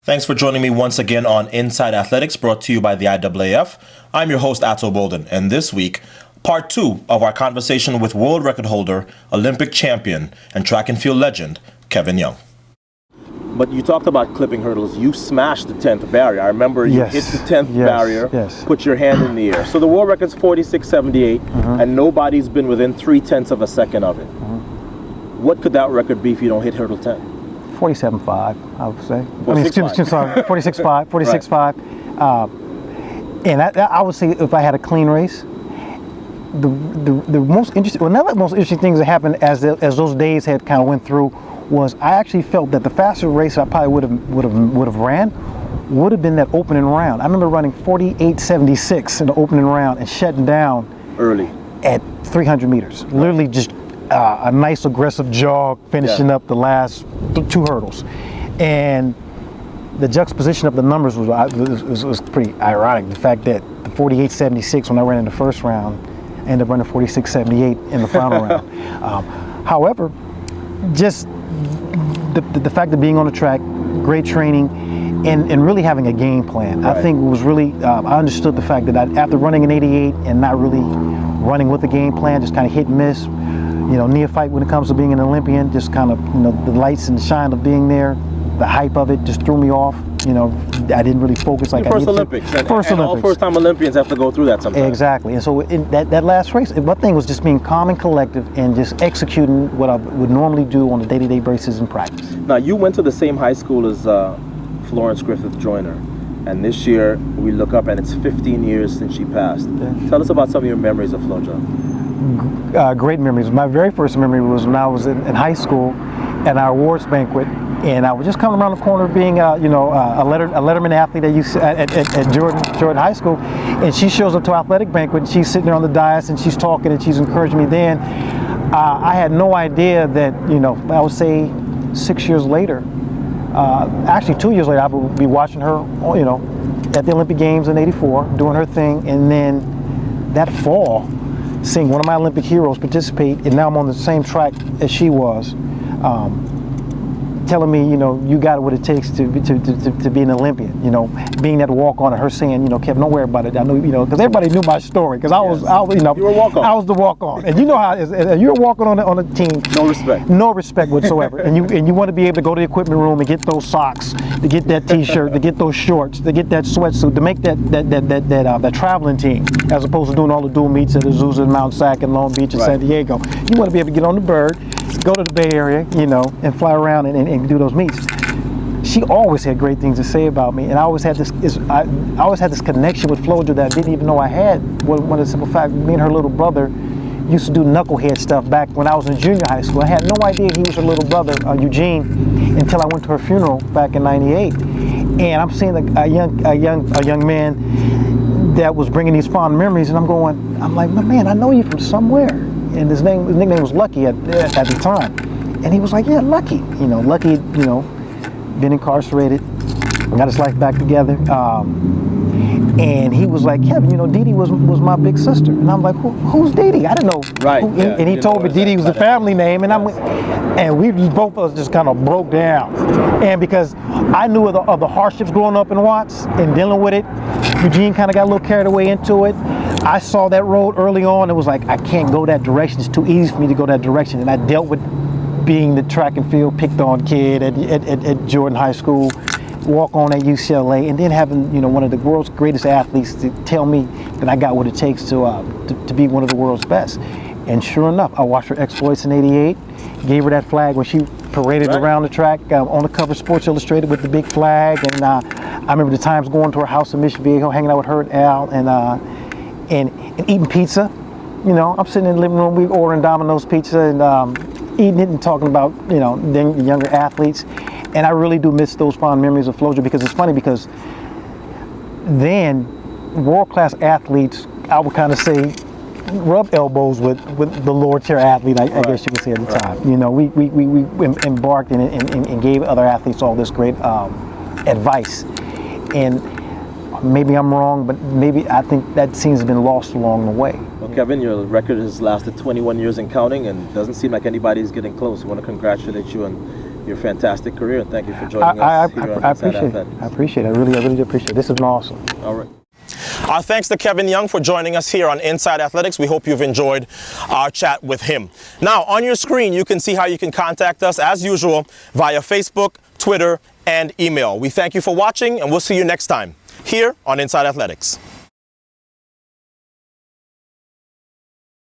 Thanks for joining me once again on Inside Athletics, brought to you by the IAAF. I'm your host, Boldon, and this week, part 2 of our conversation with world record holder, Olympic champion, and track and field legend, Kevin Young. But you talked about clipping hurdles. You smashed the 10th barrier. I remember you hit the 10th barrier, put your hand in the air. So the world record's 46.78, and nobody's been within 0.3 of a second of it. What could that record be if you don't hit hurdle 10? 47.5, I would say. 46.5. 46.5. And I would say if I had a clean race, the most interesting, one of the most interesting things that happened as those days had kind of went through was I actually felt that the fastest race I probably would have ran would have been that opening round. I remember running 48.76 in the opening round and shutting down early at 300 meters. Literally just a nice aggressive jog, finishing up the last 2 hurdles, and the juxtaposition of the numbers was pretty ironic. The fact that the 48.76 when I ran in the first round, I ended up running 46.78 in the final round. However, just the fact of being on the track, great training, and really having a game plan. I think it was really, I understood the fact that after running an 88 and not really running with the game plan, just kind of hit and miss, neophyte when it comes to being an Olympian, just kind of, the lights and shine of being there, the hype of it just threw me off. I didn't really focus like I needed to. Olympics. And all first-time Olympians have to go through that sometimes. Exactly. And so in that last race, one thing was just being calm and collective and just executing what I would normally do on a day-to-day basis in practice. Now, you went to the same high school as Florence Griffith Joyner, and this year we look up and it's 15 years since she passed. Tell us about some of your memories of FloJo. Great memories. My very first memory was when I was in high school at our awards banquet, and I was just coming around the corner being a letterman athlete at Jordan High School, and she shows up to our athletic banquet, and she's sitting there on the dais, and she's talking, and she's encouraging me then. I had no idea that, I would say 6 years later, actually 2 years later, I would be watching her, at the Olympic Games in '84, doing her thing, and then that fall, seeing one of my Olympic heroes participate, and now I'm on the same track as she was, telling me, you got what it takes to be an Olympian, being that walk-on, and her saying, Kevin, don't worry about it. I know, because everybody knew my story, because I was, you were a walk-on. I was the walk-on, and you know how it is. You're walking on a team. No respect whatsoever, and you want to be able to go to the equipment room and get those socks, to get that T-shirt, to get those shorts, to get that sweatsuit, to make that traveling team, as opposed to doing all the dual meets at Azusa and Mount Sac and Long Beach and San Diego. You want to be able to get on the bird, go to the Bay Area, and fly around and do those meets. She always had great things to say about me, and I always had this connection with FloJo that I didn't even know I had. One of the simple fact, me and her little brother used to do knucklehead stuff back when I was in junior high school. I had no idea he was her little brother, Eugene, until I went to her funeral back in '98. And I'm seeing a young man that was bringing these fond memories, and I'm like, man, I know you from somewhere. And his nickname was Lucky at the time. And he was like, yeah, Lucky. Lucky, been incarcerated, got his life back together. And he was like, Kevin, Dee Dee was my big sister. And I'm like, who's Dee Dee? I didn't know. Right. And he told me Dee Dee was the family name. And we both of us just kind of broke down. And because I knew of the hardships growing up in Watts and dealing with it, Eugene kind of got a little carried away into it. I saw that road early on. It was like, I can't go that direction. It's too easy for me to go that direction. And I dealt with being the track and field picked on kid at Jordan High School, walk on at UCLA, and then having one of the world's greatest athletes to tell me that I got what it takes to be one of the world's best. And sure enough, I watched her exploits in '88, gave her that flag when she paraded around the track on the cover of Sports Illustrated with the big flag. And I remember the times going to her house in Mission Viejo, hanging out with her and Al, and eating pizza. I'm sitting in the living room, we ordering Domino's pizza and eating it and talking about, then the younger athletes. And I really do miss those fond memories of FloJo, because it's funny, because then world-class athletes, I would kind of say, rub elbows with the lower tier athlete, I guess you could say at the time. We embarked and gave other athletes all this great advice. And maybe I'm wrong, but maybe I think that seems to have been lost along the way. Well, Kevin, your record has lasted 21 years and counting, and doesn't seem like anybody's getting close. I want to congratulate you on your fantastic career, and thank you for joining us here on I Inside appreciate it. Athletics. I appreciate it. I really do appreciate it. This has been awesome. All right. Our thanks to Kevin Young for joining us here on Inside Athletics. We hope you've enjoyed our chat with him. Now, on your screen, you can see how you can contact us, as usual, via Facebook, Twitter, and email. We thank you for watching, and we'll see you next time here on Inside Athletics.